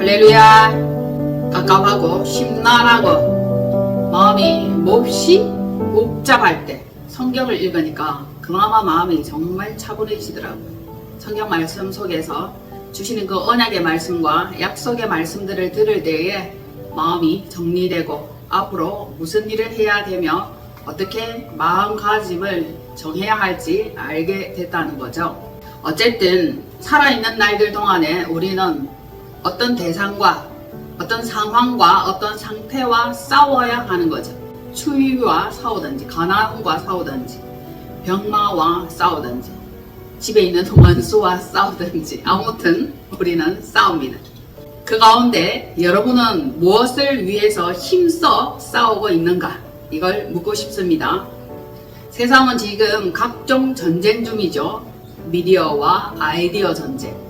할렐루야. 깝깝하고 심란하고 마음이 몹시 복잡할 때 성경을 읽으니까 그나마 마음이 정말 차분해지더라고요. 성경 말씀 속에서 주시는 그 언약의 말씀과 약속의 말씀들을 들을 때에 마음이 정리되고 앞으로 무슨 일을 해야 되며 어떻게 마음가짐을 정해야 할지 알게 됐다는 거죠. 어쨌든 살아있는 날들 동안에 우리는 어떤 대상과 어떤 상황과 어떤 상태와 싸워야 하는 거죠. 추위와 싸우든지 가난과 싸우든지 병마와 싸우든지 집에 있는 원수와 싸우든지 아무튼 우리는 싸웁니다. 그 가운데 여러분은 무엇을 위해서 힘써 싸우고 있는가? 이걸 묻고 싶습니다. 세상은 지금 각종 전쟁 중이죠. 미디어와 아이디어 전쟁.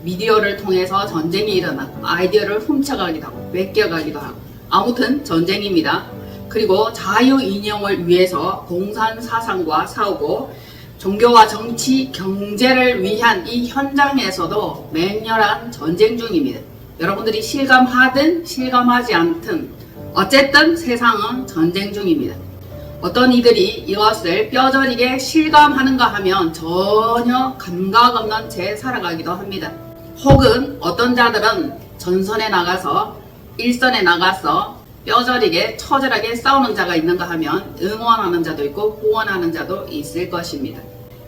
미디어를 통해서 전쟁이 일어나고 아이디어를 훔쳐가기도 하고 뺏겨가기도 하고 아무튼 전쟁입니다. 그리고 자유 이념을 위해서 공산사상과 싸우고 종교와 정치, 경제를 위한 이 현장에서도 맹렬한 전쟁 중입니다. 여러분들이 실감하든 실감하지 않든 어쨌든 세상은 전쟁 중입니다. 어떤 이들이 이것을 뼈저리게 실감하는가 하면 전혀 감각 없는 채 살아가기도 합니다. 혹은 어떤 자들은 전선에 나가서 일선에 나가서 뼈저리게 처절하게 싸우는 자가 있는가 하면 응원하는 자도 있고 후원하는 자도 있을 것입니다.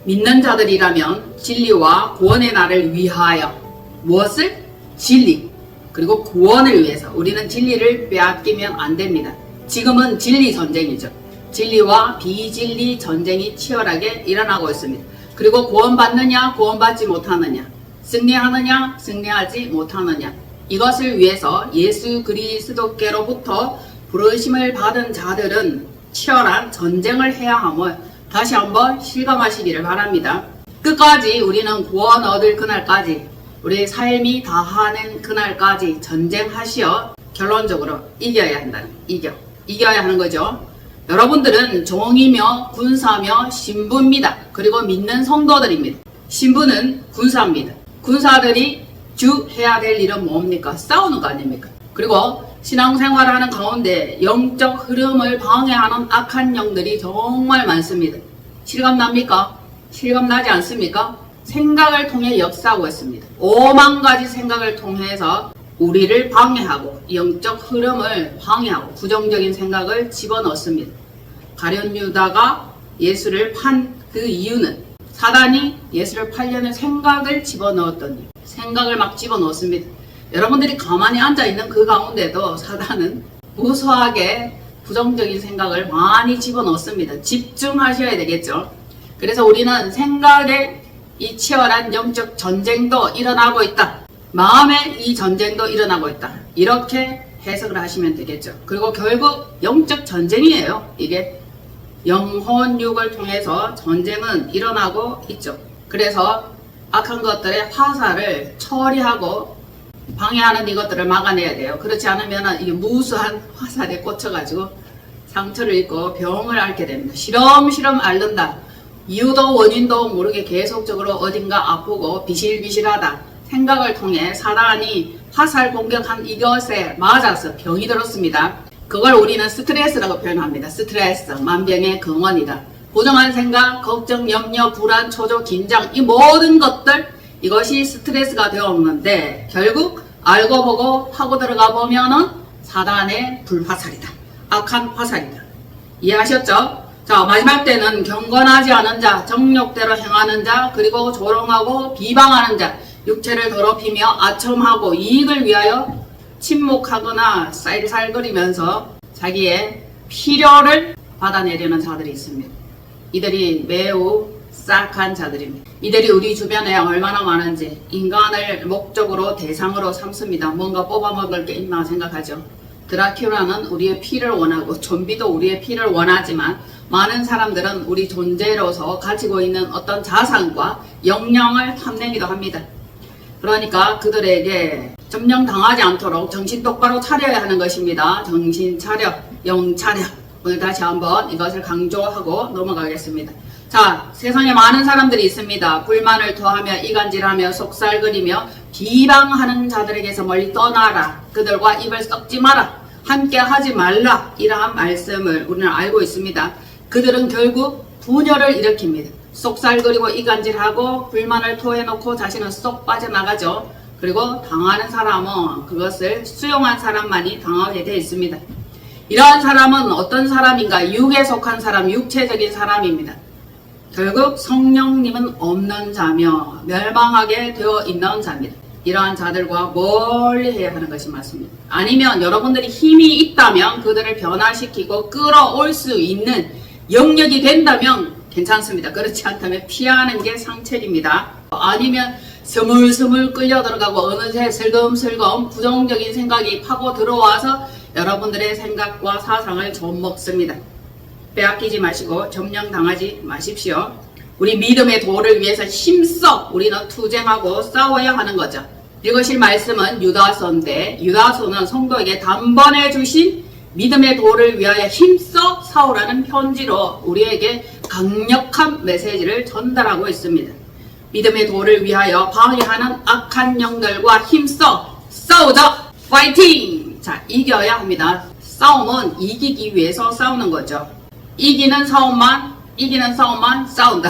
믿는 자들이라면 진리와 구원의 날을 위하여 무엇을? 진리 그리고 구원을 위해서 우리는 진리를 빼앗기면 안 됩니다. 지금은 진리 전쟁이죠. 진리와 비진리 전쟁이 치열하게 일어나고 있습니다. 그리고 구원받느냐 구원받지 못하느냐 승리하느냐 승리하지 못하느냐 이것을 위해서 예수 그리스도께로부터 부르심을 받은 자들은 치열한 전쟁을 해야 함을 다시 한번 실감하시기를 바랍니다. 끝까지 우리는 구원 얻을 그날까지 우리의 삶이 다하는 그날까지 전쟁하시어 결론적으로 이겨야 한다는 이겨야 하는 거죠. 여러분들은 종이며 군사며 신부입니다. 그리고 믿는 성도들입니다. 신부는 군사입니다. 군사들이 주 해야 될 일은 뭡니까? 싸우는 거 아닙니까? 그리고 신앙생활을 하는 가운데 영적 흐름을 방해하는 악한 영들이 정말 많습니다. 실감납니까? 실감나지 않습니까? 생각을 통해 역사하고 있습니다. 5만 가지 생각을 통해서 우리를 방해하고 영적 흐름을 방해하고 부정적인 생각을 집어넣습니다. 가룟 유다가 예수를 판 그 이유는 사단이 예수를 팔려는 생각을 집어넣었더니 생각을 막 집어넣습니다. 여러분들이 가만히 앉아있는 그 가운데도 사단은 무수하게 부정적인 생각을 많이 집어넣습니다. 집중하셔야 되겠죠. 그래서 우리는 생각에 이 치열한 영적 전쟁도 일어나고 있다. 마음의 이 전쟁도 일어나고 있다. 이렇게 해석을 하시면 되겠죠. 그리고 결국 영적 전쟁이에요. 이게 영혼육을 통해서 전쟁은 일어나고 있죠. 그래서 악한 것들의 화살을 처리하고 방해하는 이것들을 막아내야 돼요. 그렇지 않으면 이게 무수한 화살에 꽂혀가지고 상처를 입고 병을 앓게 됩니다. 시름시름 앓는다. 이유도 원인도 모르게 계속적으로 어딘가 아프고 비실비실하다. 생각을 통해 사단이 화살 공격한 이것에 맞아서 병이 들었습니다. 그걸 우리는 스트레스라고 표현합니다. 스트레스, 만병의 근원이다. 부정한 생각, 걱정, 염려, 불안, 초조, 긴장 이 모든 것들 이것이 스트레스가 되었는데 결국 알고 보고 하고 들어가 보면은 사단의 불화살이다. 악한 화살이다. 이해하셨죠? 자, 마지막 때는 경건하지 않은 자, 정욕대로 행하는 자, 그리고 조롱하고 비방하는 자, 육체를 더럽히며 아첨하고 이익을 위하여 침묵하거나 쌀쌀거리면서 자기의 필요를 받아내려는 자들이 있습니다. 이들이 매우 싹한 자들입니다. 이들이 우리 주변에 얼마나 많은지 인간을 목적으로 대상으로 삼습니다. 뭔가 뽑아먹을 게 있나 생각하죠. 드라큘라는 우리의 피를 원하고 좀비도 우리의 피를 원하지만 많은 사람들은 우리 존재로서 가지고 있는 어떤 자산과 역량을 탐내기도 합니다. 그러니까 그들에게 점령당하지 않도록 정신 똑바로 차려야 하는 것입니다. 정신 차려, 영 차려. 오늘 다시 한번 이것을 강조하고 넘어가겠습니다. 자, 세상에 많은 사람들이 있습니다. 불만을 토하며 이간질하며 속살거리며 비방하는 자들에게서 멀리 떠나라. 그들과 입을 썩지 마라. 함께 하지 말라. 이러한 말씀을 우리는 알고 있습니다. 그들은 결국 분열을 일으킵니다. 속살거리고 이간질하고 불만을 토해놓고 자신은 쏙 빠져나가죠. 그리고 당하는 사람은 그것을 수용한 사람만이 당하게 되어 있습니다. 이러한 사람은 어떤 사람인가? 육에 속한 사람, 육체적인 사람입니다. 결국 성령님은 없는 자며 멸망하게 되어 있는 자입니다. 이러한 자들과 멀리 해야 하는 것이 맞습니다. 아니면 여러분들이 힘이 있다면 그들을 변화시키고 끌어올 수 있는 영역이 된다면 괜찮습니다. 그렇지 않다면 피하는 게 상책입니다. 아니면 스물스물 끌려 들어가고 어느새 슬금슬금 부정적인 생각이 파고 들어와서 여러분들의 생각과 사상을 좀 먹습니다. 빼앗기지 마시고 점령당하지 마십시오. 우리 믿음의 도를 위해서 힘써 우리는 투쟁하고 싸워야 하는 거죠. 읽으실 말씀은 유다서인데 유다서는 성도에게 단번에 주신 믿음의 도를 위하여 힘써 싸우라는 편지로 우리에게 강력한 메시지를 전달하고 있습니다. 믿음의 도를 위하여 방해하는 악한 영들과 힘써 싸우자! 파이팅! 자, 이겨야 합니다. 싸움은 이기기 위해서 싸우는 거죠. 이기는 싸움만 싸운다.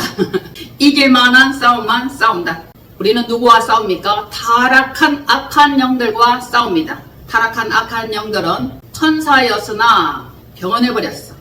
이길 만한 싸움만 싸운다. 우리는 누구와 싸웁니까? 타락한 악한 영들과 싸웁니다. 타락한 악한 영들은 천사였으나 변해버렸어.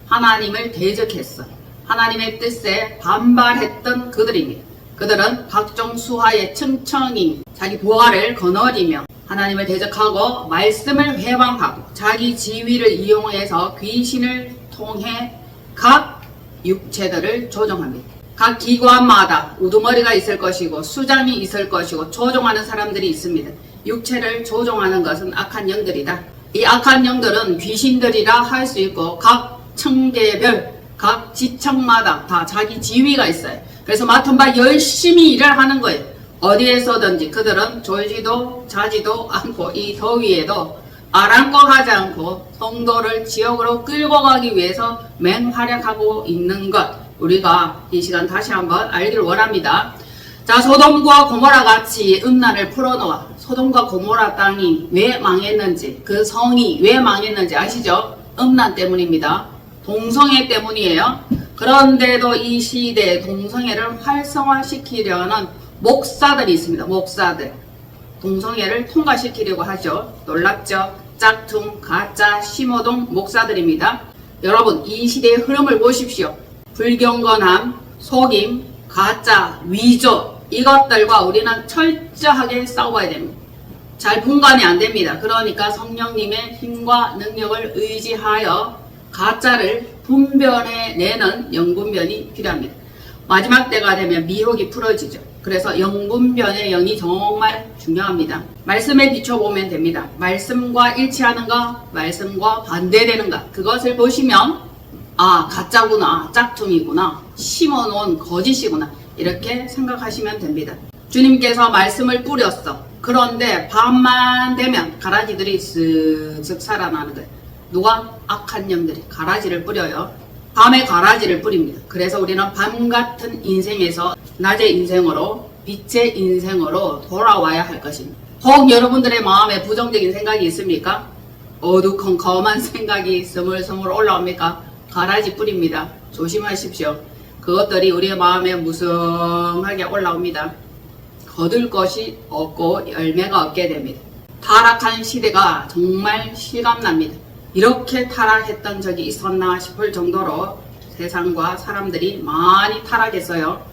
하나님을 대적했어. 하나님의 뜻에 반발했던 그들입니다. 그들은 각종 수하에 충청이 자기 보화를 거느리며 하나님을 대적하고 말씀을 회방하고 자기 지위를 이용해서 귀신을 통해 각 육체들을 조종합니다. 각 기관마다 우두머리가 있을 것이고 수장이 있을 것이고 조종하는 사람들이 있습니다. 육체를 조종하는 것은 악한 영들이다. 이 악한 영들은 귀신들이라 할 수 있고 각 청계별, 각 지청마다 다 자기 지위가 있어요. 그래서 맡은 바 열심히 일을 하는 거예요. 어디에서든지 그들은 졸지도 자지도 않고 이 더위에도 아랑곳하지 않고 성도를 지역으로 끌고 가기 위해서 맹활약하고 있는 것 우리가 이 시간 다시 한번 알기를 원합니다. 자, 소돔과 고모라 같이 음란을 풀어놓아 소돔과 고모라 땅이 왜 망했는지 그 성이 왜 망했는지 아시죠? 음란 때문입니다. 동성애 때문이에요. 그런데도 이 시대에 동성애를 활성화시키려는 목사들이 있습니다. 목사들. 동성애를 통과시키려고 하죠. 놀랍죠? 짝퉁, 가짜, 심호동 목사들입니다. 여러분, 이 시대의 흐름을 보십시오. 불경건함, 속임, 가짜, 위조 이것들과 우리는 철저하게 싸워야 됩니다. 잘 분간이 안 됩니다. 그러니까 성령님의 힘과 능력을 의지하여 가짜를 분별해내는 영분별이 필요합니다. 마지막 때가 되면 미혹이 풀어지죠. 그래서 영분별의 영이 정말 중요합니다. 말씀에 비춰보면 됩니다. 말씀과 일치하는가, 말씀과 반대되는가 그것을 보시면 아, 가짜구나, 짝퉁이구나, 심어놓은 거짓이구나 이렇게 생각하시면 됩니다. 주님께서 말씀을 뿌렸어. 그런데 밤만 되면 가라지들이 쓱쓱 살아나는 거예요. 누가? 악한 영들이 가라지를 뿌려요. 밤에 가라지를 뿌립니다. 그래서 우리는 밤같은 인생에서 낮의 인생으로 빛의 인생으로 돌아와야 할 것입니다. 혹 여러분들의 마음에 부정적인 생각이 있습니까? 어두컴컴한 생각이 스물스물 올라옵니까? 가라지 뿌립니다. 조심하십시오. 그것들이 우리의 마음에 무성하게 올라옵니다. 거둘 것이 없고 열매가 없게 됩니다. 타락한 시대가 정말 실감납니다. 이렇게 타락했던 적이 있었나 싶을 정도로 세상과 사람들이 많이 타락했어요.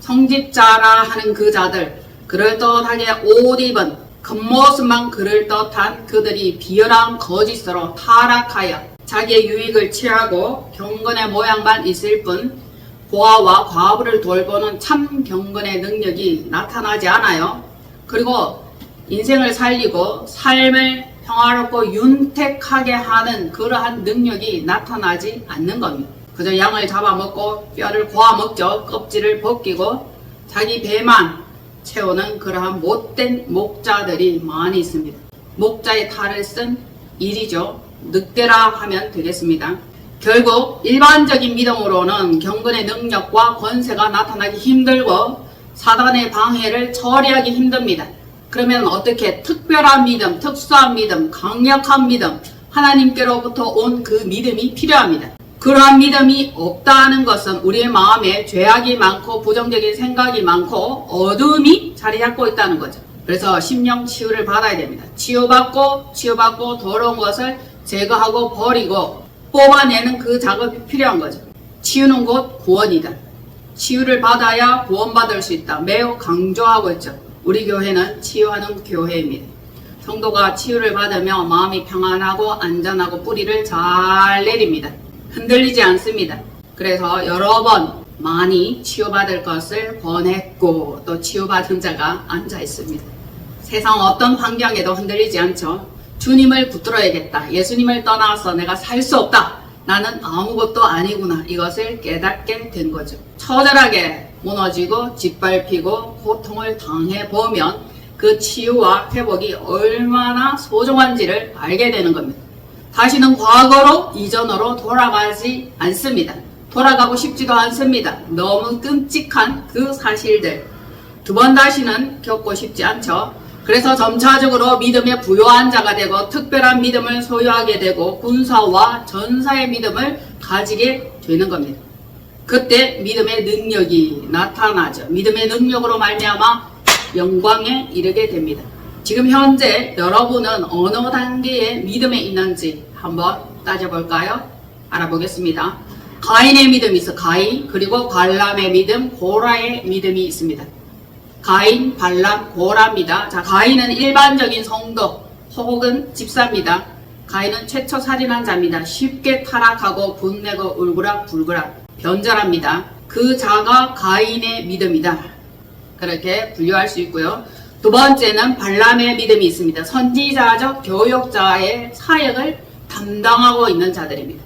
성직자라 하는 그 자들, 그럴듯하게 옷 입은 겉모습만 그럴듯한 그들이 비열한 거짓으로 타락하여 자기의 유익을 취하고 경건의 모양만 있을 뿐 고아와 과부를 돌보는 참 경건의 능력이 나타나지 않아요. 그리고 인생을 살리고 삶을 평화롭고 윤택하게 하는 그러한 능력이 나타나지 않는 겁니다. 그저 양을 잡아먹고 뼈를 고아먹죠. 껍질을 벗기고 자기 배만 채우는 그러한 못된 목자들이 많이 있습니다. 목자의 탈을 쓴 일이죠. 늑대라 하면 되겠습니다. 결국 일반적인 믿음으로는 경건의 능력과 권세가 나타나기 힘들고 사단의 방해를 처리하기 힘듭니다. 그러면 어떻게 특별한 믿음, 특수한 믿음, 강력한 믿음, 하나님께로부터 온 그 믿음이 필요합니다. 그러한 믿음이 없다는 것은 우리의 마음에 죄악이 많고 부정적인 생각이 많고 어둠이 자리 잡고 있다는 거죠. 그래서 심령 치유를 받아야 됩니다. 치유받고 더러운 것을 제거하고 버리고 뽑아내는 그 작업이 필요한 거죠. 치유는 곧 구원이다. 치유를 받아야 구원받을 수 있다. 매우 강조하고 있죠. 우리 교회는 치유하는 교회입니다. 성도가 치유를 받으며 마음이 평안하고 안전하고 뿌리를 잘 내립니다. 흔들리지 않습니다. 그래서 여러 번 많이 치유받을 것을 권했고 또 치유받은 자가 앉아 있습니다. 세상 어떤 환경에도 흔들리지 않죠. 주님을 붙들어야겠다. 예수님을 떠나서 내가 살 수 없다. 나는 아무것도 아니구나. 이것을 깨닫게 된 거죠. 처절하게 무너지고 짓밟히고 고통을 당해보면 그 치유와 회복이 얼마나 소중한지를 알게 되는 겁니다. 다시는 과거로 이전으로 돌아가지 않습니다. 돌아가고 싶지도 않습니다. 너무 끔찍한 그 사실들 두 번 다시는 겪고 싶지 않죠. 그래서 점차적으로 믿음에 부요한 자가 되고 특별한 믿음을 소유하게 되고 군사와 전사의 믿음을 가지게 되는 겁니다. 그때 믿음의 능력이 나타나죠. 믿음의 능력으로 말미암아 영광에 이르게 됩니다. 지금 현재 여러분은 어느 단계의 믿음에 있는지 한번 따져볼까요? 알아보겠습니다. 가인의 믿음이 있어. 가인, 그리고 발람의 믿음, 고라의 믿음이 있습니다. 가인, 발람, 고라입니다. 자, 가인은 일반적인 성도 혹은 집사입니다. 가인은 최초 살인한 자입니다. 쉽게 타락하고 분내고 울그락불그락 변절합니다. 그 자가 가인의 믿음이다. 그렇게 분류할 수 있고요. 두 번째는 발람의 믿음이 있습니다. 선지자적 교역자의 사역을 담당하고 있는 자들입니다.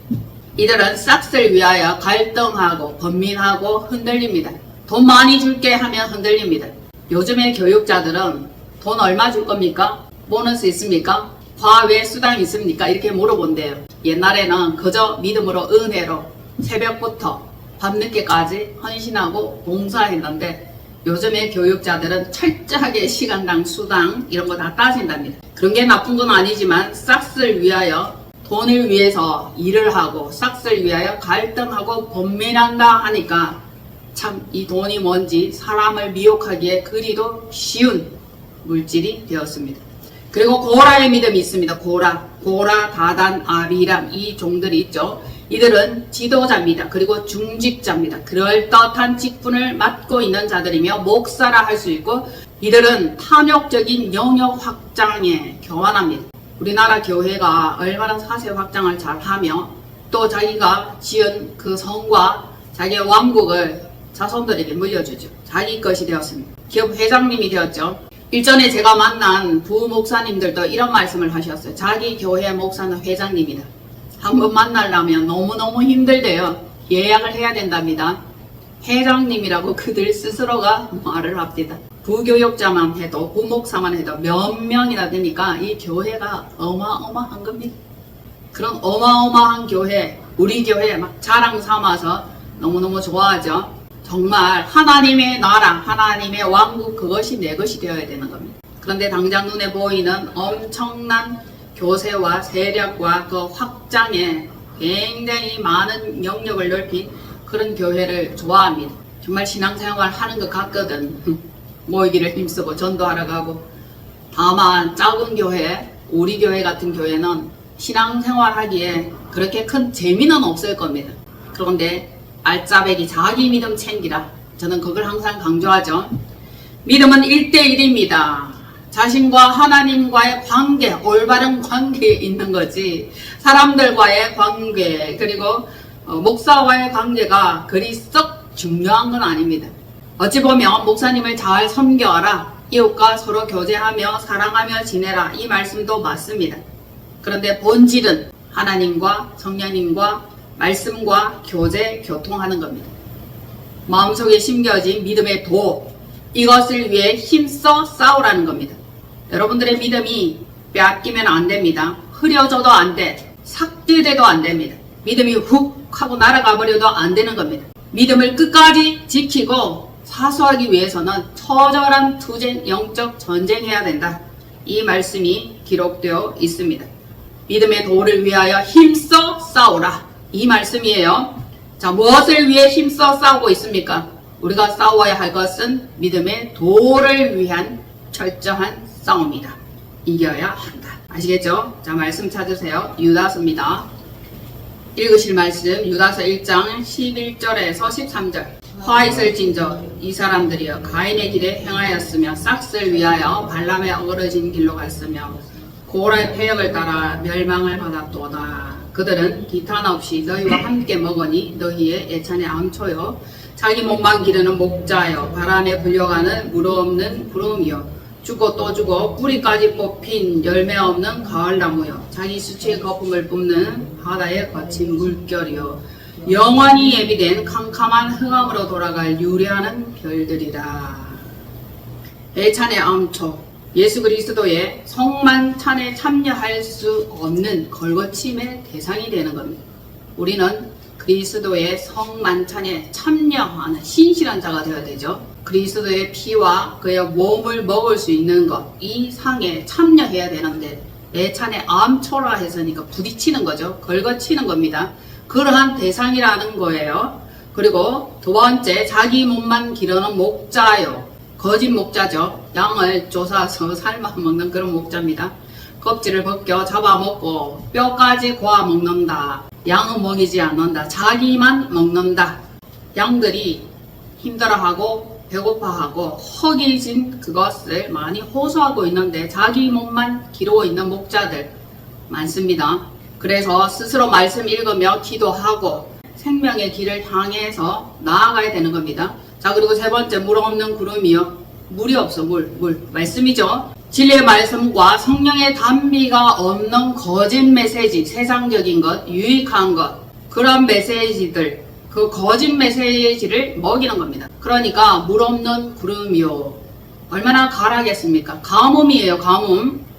이들은 싹을 위하여 갈등하고 번민하고 흔들립니다. 돈 많이 줄게 하면 흔들립니다. 요즘의 교육자들은 돈 얼마 줄 겁니까? 보너스 있습니까? 과외 수당 있습니까? 이렇게 물어본대요. 옛날에는 그저 믿음으로 은혜로 새벽부터 밤늦게까지 헌신하고 봉사했는데 요즘의 교육자들은 철저하게 시간당 수당 이런 거 다 따진답니다. 그런 게 나쁜 건 아니지만 싹을 위하여 돈을 위해서 일을 하고 싹을 위하여 갈등하고 번민한다 하니까 참 이 돈이 뭔지 사람을 미혹하기에 그리도 쉬운 물질이 되었습니다. 그리고 고라의 믿음이 있습니다. 고라, 다단, 아비람 이 종들이 있죠. 이들은 지도자입니다. 그리고 중직자입니다. 그럴듯한 직분을 맡고 있는 자들이며 목사라 할 수 있고 이들은 탐욕적인 영역 확장에 교환합니다. 우리나라 교회가 얼마나 사세 확장을 잘하며 또 자기가 지은 그 성과 자기의 왕국을 자손들에게 물려주죠. 자기 것이 되었습니다. 기업 회장님이 되었죠. 일전에 제가 만난 부목사님들도 이런 말씀을 하셨어요. 자기 교회 목사는 회장님이다. 한번 만나려면 너무너무 힘들대요. 예약을 해야 된답니다. 회장님이라고 그들 스스로가 말을 합니다. 부교육자만 해도 부목사만 해도 몇 명이나 되니까 이 교회가 어마어마한 겁니다. 그런 어마어마한 교회, 우리 교회 막 자랑 삼아서 너무너무 좋아하죠. 정말 하나님의 나라, 하나님의 왕국 그것이 내 것이 되어야 되는 겁니다. 그런데 당장 눈에 보이는 엄청난 교세와 세력과 그 확장에 굉장히 많은 영역을 넓힌 그런 교회를 좋아합니다. 정말 신앙생활 하는 것 같거든. 모이기를 힘쓰고 전도하러 가고. 다만 작은 교회, 우리 교회 같은 교회는 신앙생활 하기에 그렇게 큰 재미는 없을 겁니다. 그런데 알짜배기 자기 믿음 챙기라. 저는 그걸 항상 강조하죠. 믿음은 1대1입니다. 자신과 하나님과의 관계, 올바른 관계에 있는 거지 사람들과의 관계 그리고 목사와의 관계가 그리 썩 중요한 건 아닙니다. 어찌 보면 목사님을 잘 섬겨라, 이웃과 서로 교제하며 사랑하며 지내라 이 말씀도 맞습니다. 그런데 본질은 하나님과 성령님과 말씀과 교제, 교통하는 겁니다. 마음속에 심겨진 믿음의 도, 이것을 위해 힘써 싸우라는 겁니다. 여러분들의 믿음이 빼앗기면 안 됩니다. 흐려져도 안 돼. 삭제돼도 안 됩니다. 믿음이 훅 하고 날아가 버려도 안 되는 겁니다. 믿음을 끝까지 지키고 사수하기 위해서는 처절한 투쟁, 영적 전쟁해야 된다. 이 말씀이 기록되어 있습니다. 믿음의 도를 위하여 힘써 싸우라. 이 말씀이에요. 자, 무엇을 위해 힘써 싸우고 있습니까? 우리가 싸워야 할 것은 믿음의 도를 위한 철저한 싸움이다. 이겨야 한다. 아시겠죠? 자, 말씀 찾으세요. 유다서입니다. 읽으실 말씀 유다서 1장 11절에서 13절. 화 있을진저 이 사람들이여 가인의 길에 행하였으며 싹을 위하여 발람의 어그러진 길로 갔으며 고라의 패역을 따라 멸망을 받았도다. 그들은 기탄 없이 너희와 함께 먹으니 너희의 애찬의 암초요 자기 몸만 기르는 목자요 바람에 불려가는 물 없는 구름이요 죽고 또 죽어 뿌리까지 뽑힌 열매 없는 가을나무요 자기 수치의 거품을 뿜는 바다의 거친 물결이요 영원히 예비된 캄캄한 흑암으로 돌아갈 유래하는 별들이라. 애찬의 암초, 예수 그리스도의 성만찬에 참여할 수 없는 걸거침의 대상이 되는 겁니다. 우리는 그리스도의 성만찬에 참여하는 신실한 자가 되어야 되죠. 그리스도의 피와 그의 몸을 먹을 수 있는 것, 이 상에 참여해야 되는데 애찬의 암초라 해서니까 부딪히는 거죠. 걸거치는 겁니다. 그러한 대상이라는 거예요. 그리고 두 번째, 자기 몸만 기르는 목자요. 거짓 목자죠. 양을 조사서 삶아 먹는 그런 목자입니다. 껍질을 벗겨 잡아먹고 뼈까지 고아 먹는다. 양은 먹이지 않는다. 자기만 먹는다. 양들이 힘들어하고 배고파하고 허기진 그것을 많이 호소하고 있는데 자기 몸만 기르고 있는 목자들 많습니다. 그래서 스스로 말씀 읽으며 기도하고 생명의 길을 향해서 나아가야 되는 겁니다. 자, 그리고 세 번째, 물 없는 구름이요. 물이 없어. 물. 말씀이죠. 진리의 말씀과 성령의 단비가 없는 거짓 메시지, 세상적인 것, 유익한 것, 그런 메시지들, 그 거짓 메시지를 먹이는 겁니다. 그러니까 물 없는 구름이요. 얼마나 가라겠습니까? 가뭄이에요.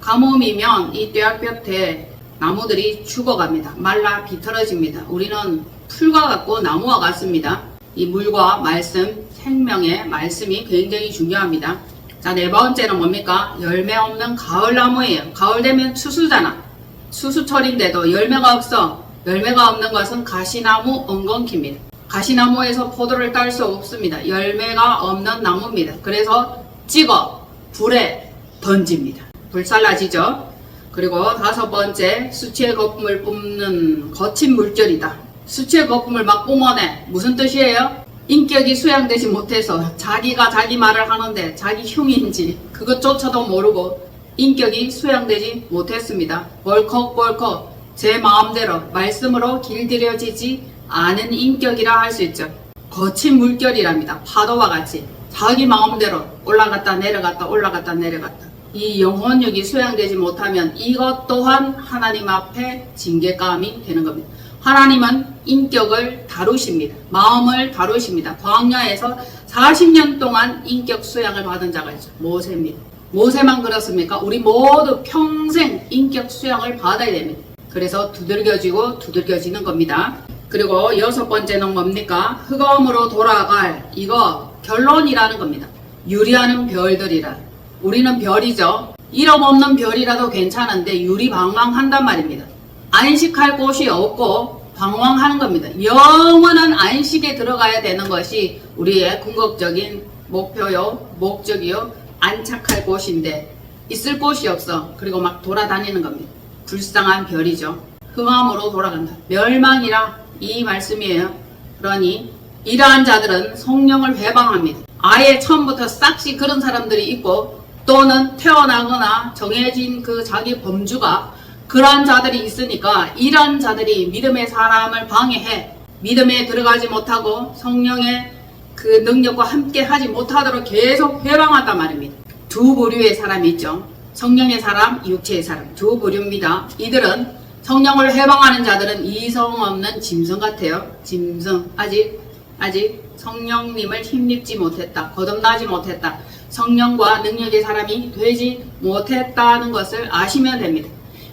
가뭄이면 이 뙤약볕에 나무들이 죽어갑니다. 말라 비틀어집니다. 우리는 풀과 같고 나무와 같습니다. 이 물과 말씀, 생명의 말씀이 굉장히 중요합니다. 자, 네 번째는 뭡니까? 열매 없는 가을나무예요. 가을 되면 추수잖아. 추수철인데도 열매가 없어. 열매가 없는 것은 가시나무 엉겅퀴입니다. 가시나무에서 포도를 딸 수 없습니다. 열매가 없는 나무입니다. 그래서 찍어 불에 던집니다. 불살라지죠. 그리고 다섯 번째, 수치의 거품을 뿜는 거친 물결이다. 수치의 거품을 막 뿜어내. 무슨 뜻이에요? 인격이 수양되지 못해서 자기가 자기 말을 하는데 자기 흉인지 그것조차도 모르고 인격이 수양되지 못했습니다. 벌컥벌컥 제 마음대로 말씀으로 길들여지지 않은 인격이라 할 수 있죠. 거친 물결이랍니다. 파도와 같이 자기 마음대로 올라갔다 내려갔다 올라갔다 내려갔다. 이 영혼력이 수양되지 못하면 이것 또한 하나님 앞에 징계감이 되는 겁니다. 하나님은 인격을 다루십니다. 마음을 다루십니다. 광야에서 40년 동안 인격 수양을 받은 자가 있죠. 모세입니다. 모세만 그렇습니까? 우리 모두 평생 인격 수양을 받아야 됩니다. 그래서 두들겨지고 두들겨지는 겁니다. 그리고 여섯 번째는 뭡니까? 흑암으로 돌아갈 이거 결론이라는 겁니다. 유리하는 별들이라. 우리는 별이죠. 이름 없는 별이라도 괜찮은데 유리방황한단 말입니다. 안식할 곳이 없고 방황하는 겁니다. 영원한 안식에 들어가야 되는 것이 우리의 궁극적인 목표요, 목적이요, 안착할 곳인데 있을 곳이 없어. 그리고 막 돌아다니는 겁니다. 불쌍한 별이죠. 흑암으로 돌아간다. 멸망이라 이 말씀이에요. 그러니 이러한 자들은 성령을 회방합니다. 아예 처음부터 싹시 그런 사람들이 있고 또는 태어나거나 정해진 그 자기 범주가 그러한 자들이 있으니까 이러한 자들이 믿음의 사람을 방해해 믿음에 들어가지 못하고 성령의 그 능력과 함께 하지 못하도록 계속 회방한단 말입니다. 두 부류의 사람이 있죠. 성령의 사람, 육체의 사람 두 부류입니다. 이들은 성령을 회방하는 자들은 이성 없는 짐승 같아요. 짐승 아직 성령님을 힘입지 못했다. 거듭나지 못했다. 성령과 능력의 사람이 되지 못했다는 것을 아시면 됩니다.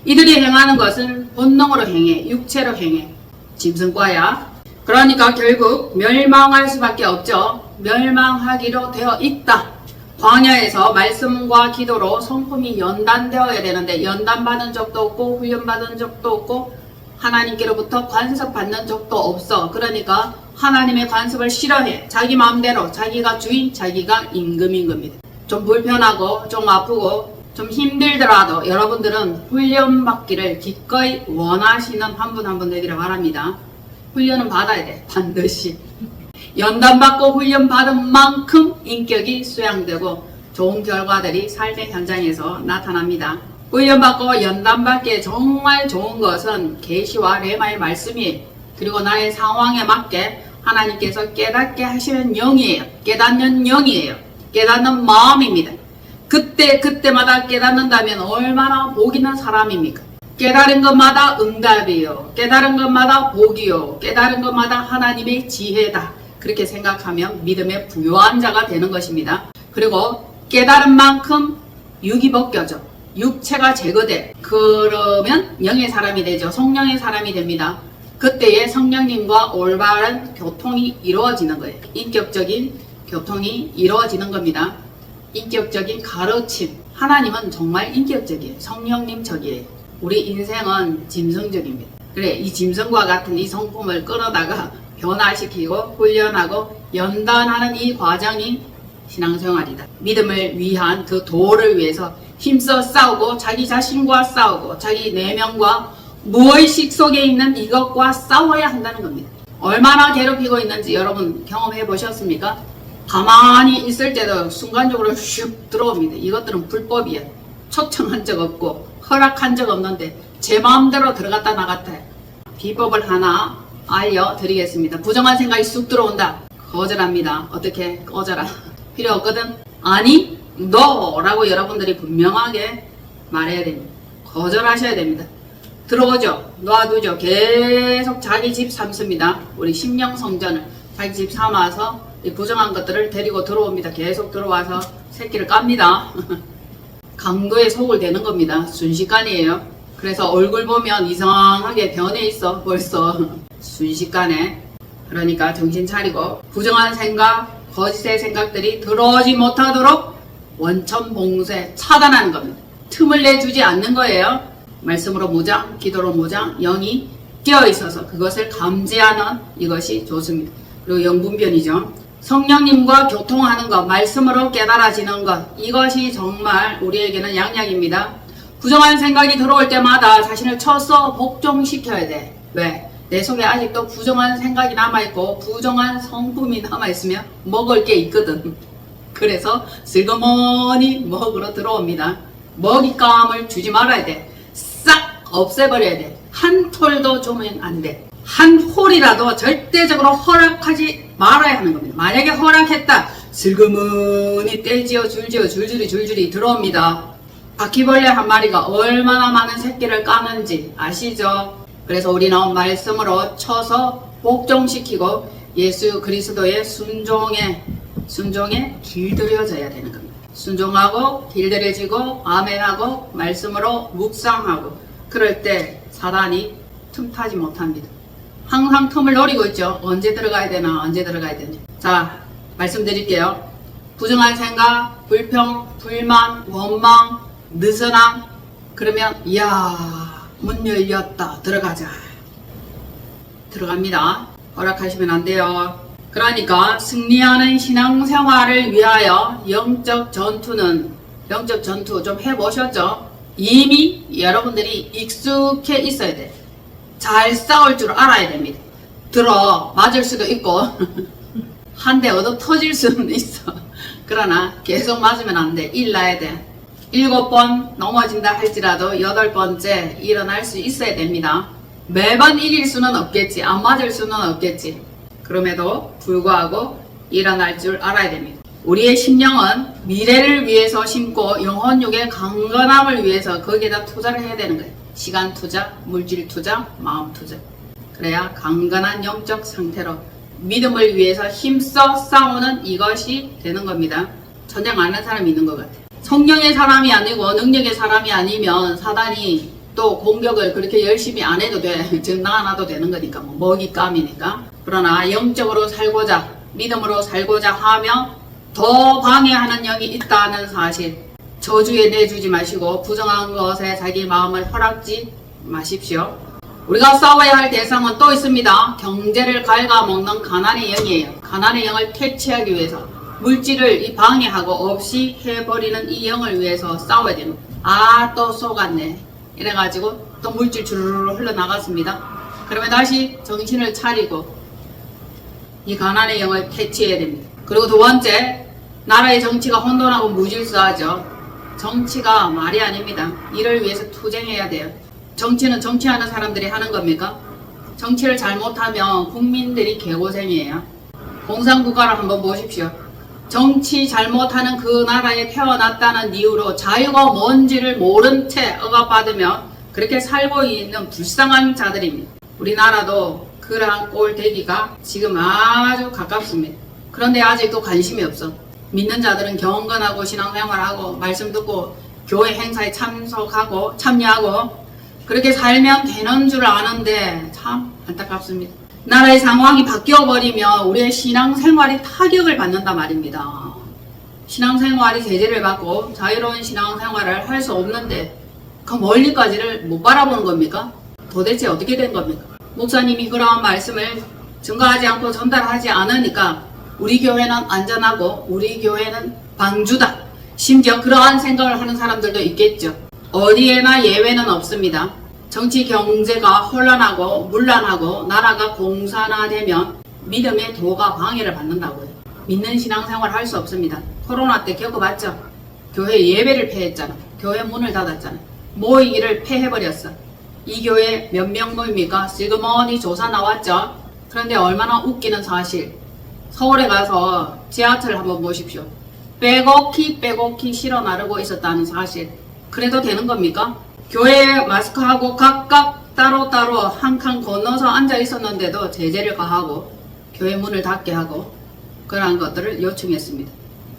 이들이 행하는 것은 본능으로 행해, 육체로 행해. 짐승과야. 그러니까 결국 멸망할 수밖에 없죠. 멸망하기로 되어 있다. 광야에서 말씀과 기도로 성품이 연단되어야 되는데 연단받은 적도 없고 훈련받은 적도 없고 하나님께로부터 간섭받는 적도 없어. 그러니까 하나님의 간섭을 싫어해. 자기 마음대로 자기가 주인, 자기가 임금인 겁니다. 좀 불편하고 좀 아프고 좀 힘들더라도 여러분들은 훈련받기를 기꺼이 원하시는 한 분 한 분 되기를 바랍니다. 훈련은 받아야 돼. 반드시. 연단받고 훈련받은 만큼 인격이 수양되고 좋은 결과들이 삶의 현장에서 나타납니다. 훈련받고 연단받기에 정말 좋은 것은 계시와 레마의 말씀이에요. 그리고 나의 상황에 맞게 하나님께서 깨닫게 하시는 영이에요. 깨닫는 영이에요. 깨닫는 마음입니다. 그때마다 깨닫는다면 얼마나 복 있는 사람입니까? 깨달은 것마다 응답이요. 깨달은 것마다 복이요. 깨달은 것마다 하나님의 지혜다. 그렇게 생각하면 믿음의 부유한 자가 되는 것입니다. 그리고 깨달은 만큼 육이 벗겨져. 육체가 제거돼. 그러면 영의 사람이 되죠. 성령의 사람이 됩니다. 그때에 성령님과 올바른 교통이 이루어지는 거예요. 인격적인 교통이 이루어지는 겁니다. 인격적인 가르침. 하나님은 정말 인격적이에요. 성령님적이에요. 우리 인생은 짐승적입니다. 그래, 이 짐승과 같은 이 성품을 끌어다가 변화시키고 훈련하고 연단하는 이 과정이 신앙생활이다. 믿음을 위한 그 도를 위해서 힘써 싸우고 자기 자신과 싸우고 자기 내면과 무의식 속에 있는 이것과 싸워야 한다는 겁니다. 얼마나 괴롭히고 있는지 여러분 경험해 보셨습니까? 가만히 있을 때도 순간적으로 슉 들어옵니다. 이것들은 불법이야. 초청한 적 없고 허락한 적 없는데 제 마음대로 들어갔다 나갔다 해. 비법을 하나 알려드리겠습니다. 부정한 생각이 쑥 들어온다. 거절합니다. 어떻게 꺼져라. 필요 없거든. 아니 너라고 여러분들이 분명하게 말해야 됩니다. 거절하셔야 됩니다. 들어오죠. 놔두죠. 계속 자기 집 삼습니다. 우리 심령 성전을 자기 집 삼아서 이 부정한 것들을 데리고 들어옵니다. 계속 들어와서 새끼를 깝니다. 강도의 속을 대는 겁니다. 순식간이에요. 그래서 얼굴 보면 이상하게 변해 있어. 벌써 순식간에. 그러니까 정신 차리고 부정한 생각, 거짓의 생각들이 들어오지 못하도록 원천 봉쇄 차단하는 겁니다. 틈을 내주지 않는 거예요. 말씀으로 무장, 기도로 무장, 영이 끼어 있어서 그것을 감지하는 이것이 좋습니다. 그리고 영분별이죠. 성령님과 교통하는 것, 말씀으로 깨달아지는 것, 이것이 정말 우리에게는 양약입니다. 부정한 생각이 들어올 때마다 자신을 쳐서 복종시켜야 돼. 왜? 내 속에 아직도 부정한 생각이 남아있고 부정한 성품이 남아있으면 먹을 게 있거든. 그래서 슬그머니 먹으러 들어옵니다. 먹잇감을 주지 말아야 돼. 싹 없애버려야 돼. 한 톨도 주면 안 돼. 한 홀이라도 절대적으로 허락하지 말아야 하는 겁니다. 만약에 허락했다, 슬그머니 떼지어 줄줄이 들어옵니다. 바퀴벌레 한 마리가 얼마나 많은 새끼를 까는지 아시죠? 그래서 우리는 말씀으로 쳐서 복종시키고 예수 그리스도의 순종에 길들여져야 되는 겁니다. 순종하고 길들여지고 아멘하고 말씀으로 묵상하고 그럴 때 사단이 틈타지 못합니다. 항상 틈을 노리고 있죠. 언제 들어가야 되나. 자, 말씀드릴게요. 부정한 생각, 불평, 불만, 원망, 느슨함. 그러면 이야 문 열렸다. 들어가자. 들어갑니다. 허락하시면 안 돼요. 그러니까 승리하는 신앙생활을 위하여 영적 전투 좀 해보셨죠? 이미 여러분들이 익숙해 있어야 돼. 잘 싸울 줄 알아야 됩니다. 맞을 수도 있고 한 대 얻어 터질 수는 있어. 그러나 계속 맞으면 안 돼. 일나야 돼. 7번 넘어진다 할지라도 8번째 일어날 수 있어야 됩니다. 매번 이길 수는 없겠지. 안 맞을 수는 없겠지. 그럼에도 불구하고 일어날 줄 알아야 됩니다. 우리의 심령은 미래를 위해서 심고 영혼육의 강건함을 위해서 거기에다 투자를 해야 되는 거예요. 시간 투자, 물질 투자, 마음 투자. 그래야 강건한 영적 상태로 믿음을 위해서 힘써 싸우는 이것이 되는 겁니다. 전쟁 안 하는 사람이 있는 것 같아요. 성령의 사람이 아니고 능력의 사람이 아니면 사단이 또 공격을 그렇게 열심히 안 해도 돼. 정당하나도 되는 거니까, 뭐 먹잇감이니까. 그러나 영적으로 살고자, 믿음으로 살고자 하면 더 방해하는 영이 있다는 사실. 저주에 내주지 마시고 부정한 것에 자기 마음을 허락지 마십시오. 우리가 싸워야 할 대상은 또 있습니다. 경제를 갉아먹는 가난의 영이에요. 가난의 영을 퇴치하기 위해서 물질을 방해하고 없이 해버리는 이 영을 위해서 싸워야 됩니다. 아, 또 속았네. 이래가지고 또 물질 주르르 흘러나갔습니다. 그러면 다시 정신을 차리고 이 가난의 영을 퇴치해야 됩니다. 그리고 두 번째, 나라의 정치가 혼돈하고 무질서하죠. 정치가 말이 아닙니다. 이를 위해서 투쟁해야 돼요. 정치는 정치하는 사람들이 하는 겁니까? 정치를 잘못하면 국민들이 개고생이에요. 공산국가를 한번 보십시오. 정치 잘못하는 그 나라에 태어났다는 이유로 자유가 뭔지를 모른 채 억압받으며 그렇게 살고 있는 불쌍한 자들입니다. 우리나라도 그러한 꼴 되기가 지금 아주 가깝습니다. 그런데 아직도 관심이 없어. 믿는 자들은 경건하고 신앙생활하고 말씀 듣고 교회 행사에 참여하고 그렇게 살면 되는 줄 아는데 참 안타깝습니다. 나라의 상황이 바뀌어버리면 우리의 신앙생활이 타격을 받는단 말입니다. 신앙생활이 제재를 받고 자유로운 신앙생활을 할 수 없는데 그 멀리까지를 못 바라보는 겁니까? 도대체 어떻게 된 겁니까? 목사님이 그러한 말씀을 증거하지 않고 전달하지 않으니까 우리 교회는 안전하고 우리 교회는 방주다. 심지어 그러한 생각을 하는 사람들도 있겠죠. 어디에나 예외는 없습니다. 정치 경제가 혼란하고 문란하고 나라가 공산화되면 믿음의 도가 방해를 받는다고요. 믿는 신앙생활 할 수 없습니다. 코로나 때 겪어봤죠. 교회 예배를 폐했잖아. 교회 문을 닫았잖아. 모이기를 폐해버렸어. 이 교회 몇 명 모입니까? 슬그머니 조사 나왔죠. 그런데 얼마나 웃기는 사실. 서울에 가서 지하철 한번 보십시오. 빼곡히 실어 나르고 있었다는 사실. 그래도 되는 겁니까? 교회에 마스크하고 각각 따로따로 한 칸 건너서 앉아 있었는데도 제재를 가하고 교회 문을 닫게 하고 그러한 것들을 요청했습니다.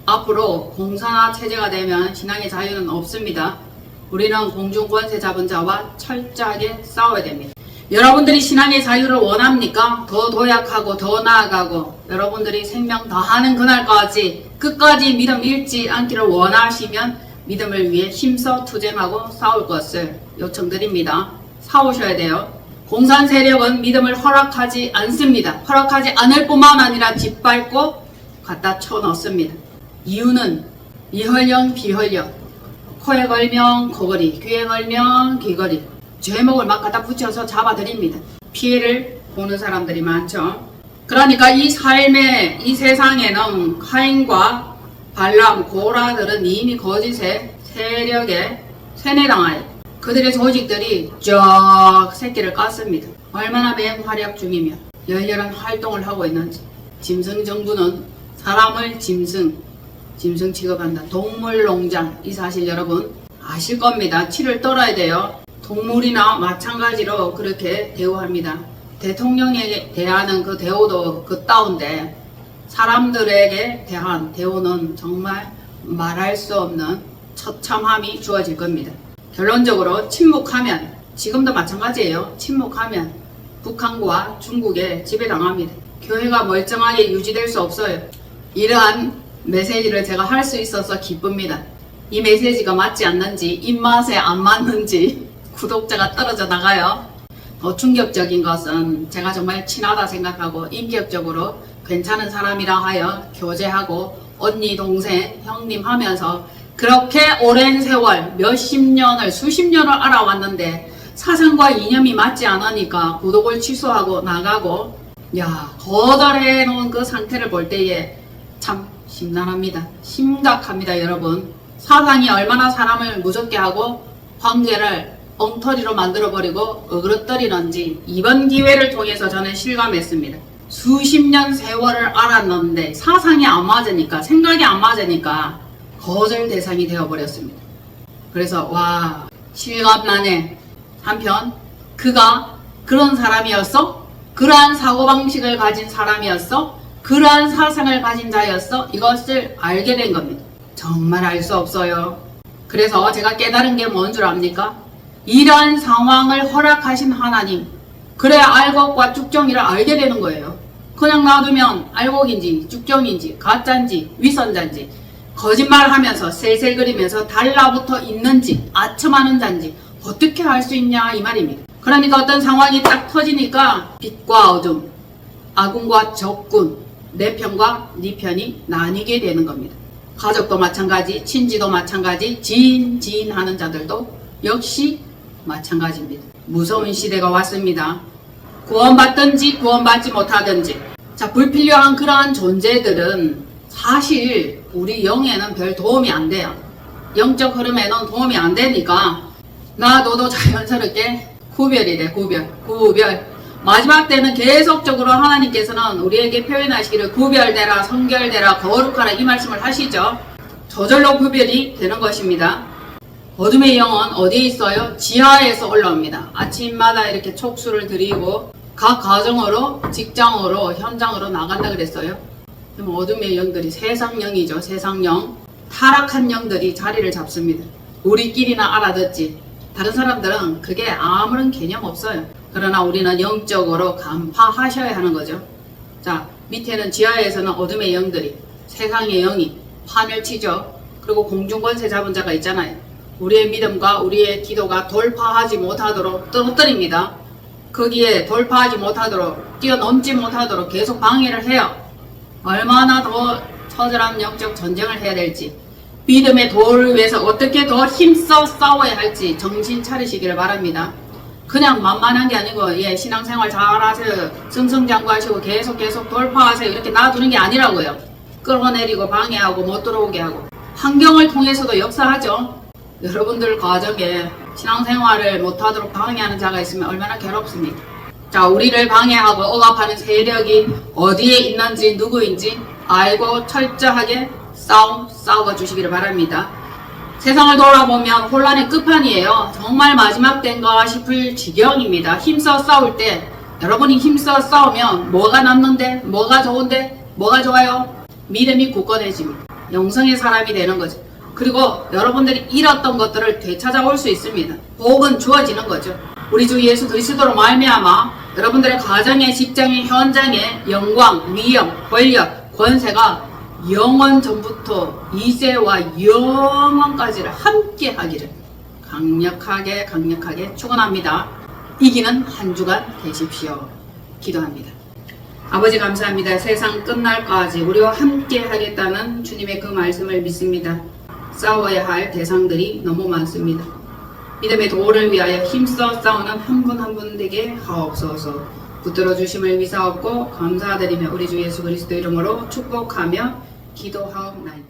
앞으로 공산화 체제가 되면 신앙의 자유는 없습니다. 우리는 공중권세 잡은 자와 철저하게 싸워야 됩니다. 여러분들이 신앙의 자유를 원합니까? 더 도약하고 더 나아가고 여러분들이 생명 다하는 그날까지 끝까지 믿음 잃지 않기를 원하시면 믿음을 위해 힘써 투쟁하고 싸울 것을 요청드립니다. 싸우셔야 돼요. 공산 세력은 믿음을 허락하지 않습니다. 허락하지 않을 뿐만 아니라 짓밟고 갖다 쳐넣습니다. 이유는 이헐령 비헐령, 코에 걸면 코걸이, 귀에 걸면 귀걸이, 죄목을 막 갖다 붙여서 잡아드립니다. 피해를 보는 사람들이 많죠. 그러니까 이 삶의 이 세상에는 카인과 발람, 고라들은 이미 거짓의 세력에 세뇌당하여 그들의 조직들이 쫙 새끼를 깠습니다. 얼마나 맹활약 중이며 열렬한 활동을 하고 있는지. 짐승 정부는 사람을 짐승 취급한다. 동물농장, 이 사실 여러분 아실 겁니다. 치를 떨어야 돼요. 동물이나 마찬가지로 그렇게 대우합니다. 대통령에게 대하는 그 대우도 그따운데 사람들에게 대한 대우는 정말 말할 수 없는 처참함이 주어질 겁니다. 결론적으로 침묵하면, 지금도 마찬가지예요. 침묵하면 북한과 중국에 지배당합니다. 교회가 멀쩡하게 유지될 수 없어요. 이러한 메시지를 제가 할 수 있어서 기쁩니다. 이 메시지가 맞지 않는지, 입맛에 안 맞는지 구독자가 떨어져 나가요. 더 충격적인 것은 제가 정말 친하다 생각하고 인격적으로 괜찮은 사람이라 하여 교제하고 언니, 동생, 형님 하면서 그렇게 오랜 세월 몇십 년을 수십 년을 알아왔는데 사상과 이념이 맞지 않으니까 구독을 취소하고 나가고 거절해 놓은 그 상태를 볼 때에 참 심란합니다. 심각합니다. 여러분, 사상이 얼마나 사람을 무섭게 하고 관계를 엉터리로 만들어버리고 어그러뜨리는지 이번 기회를 통해서 저는 실감했습니다. 수십 년 세월을 알았는데 사상이 안 맞으니까, 생각이 안 맞으니까 거절 대상이 되어버렸습니다. 그래서 실감나네. 한편 그가 그런 사람이었어? 그러한 사고방식을 가진 사람이었어? 그러한 사상을 가진 자였어? 이것을 알게 된 겁니다. 정말 알 수 없어요. 그래서 제가 깨달은 게 뭔 줄 압니까? 이러한 상황을 허락하신 하나님, 그래야 알곡과 쭉정이를 알게 되는 거예요. 그냥 놔두면 알곡인지 쭉정인지 가짜인지 위선자인지 거짓말하면서 셀셀거리면서 달라붙어 있는지 아첨하는 자인지 어떻게 알 수 있냐 이 말입니다. 그러니까 어떤 상황이 딱 터지니까 빛과 어둠, 아군과 적군, 내 편과 네 편이 나뉘게 되는 겁니다. 가족도 마찬가지, 친지도 마찬가지, 지인 하는 자들도 역시 마찬가지입니다. 무서운 시대가 왔습니다. 구원받든지 구원받지 못하든지, 자, 불필요한 그러한 존재들은 사실 우리 영에는 별 도움이 안 돼요. 영적 흐름에는 도움이 안 되니까 너도 자연스럽게 구별이 돼. 구별. 마지막 때는 계속적으로 하나님께서는 우리에게 표현하시기를 구별되라, 성결되라, 거룩하라 이 말씀을 하시죠. 저절로 구별이 되는 것입니다. 어둠의 영은 어디에 있어요? 지하에서 올라옵니다. 아침마다 이렇게 촉수를 드리고 각 가정으로, 직장으로, 현장으로 나간다 그랬어요. 그럼 어둠의 영들이 세상영이죠. 세상영. 타락한 영들이 자리를 잡습니다. 우리끼리나 알아듣지. 다른 사람들은 그게 아무런 개념 없어요. 그러나 우리는 영적으로 간파하셔야 하는 거죠. 자, 밑에는 지하에서는 어둠의 영들이, 세상의 영이 판을 치죠. 그리고 공중권세 잡은 자가 있잖아요. 우리의 믿음과 우리의 기도가 돌파하지 못하도록 떨어뜨립니다. 거기에 돌파하지 못하도록, 뛰어넘지 못하도록 계속 방해를 해요. 얼마나 더 처절한 영적 전쟁을 해야 될지, 믿음의 돌을 위해서 어떻게 더 힘써 싸워야 할지 정신 차리시기를 바랍니다. 그냥 만만한 게 아니고 신앙생활 잘하세요, 승승장구하시고 계속 돌파하세요 이렇게 놔두는 게 아니라고요. 끌어내리고 방해하고 못 들어오게 하고 환경을 통해서도 역사하죠. 여러분들 가정에 신앙생활을 못하도록 방해하는 자가 있으면 얼마나 괴롭습니까? 자, 우리를 방해하고 억압하는 세력이 어디에 있는지 누구인지 알고 철저하게 싸워 주시기를 바랍니다. 세상을 돌아보면 혼란의 끝판이에요. 정말 마지막 때인가 싶을 지경입니다. 힘써 싸울 때, 여러분이 힘써 싸우면 뭐가 남는데, 뭐가 좋은데, 뭐가 좋아요? 믿음이 굳건해집니다. 영성의 사람이 되는 거죠. 그리고 여러분들이 잃었던 것들을 되찾아올 수 있습니다. 복은 주어지는 거죠. 우리 주 예수 그리스도로 말미암아 여러분들의 가정에, 직장에, 현장에 영광, 위엄, 권력, 권세가 영원 전부터 이제와 영원까지를 함께 하기를 강력하게 축원합니다. 이기는 한 주간 되십시오. 기도합니다. 아버지 감사합니다. 세상 끝날까지 우리와 함께 하겠다는 주님의 그 말씀을 믿습니다. 싸워야 할 대상들이 너무 많습니다. 믿음의 도를 위하여 힘써 싸우는 한 분 한 분 되게 하옵소서. 붙들어 주심을 미사옵고 감사드리며 우리 주 예수 그리스도 이름으로 축복하며 기도하옵나이다.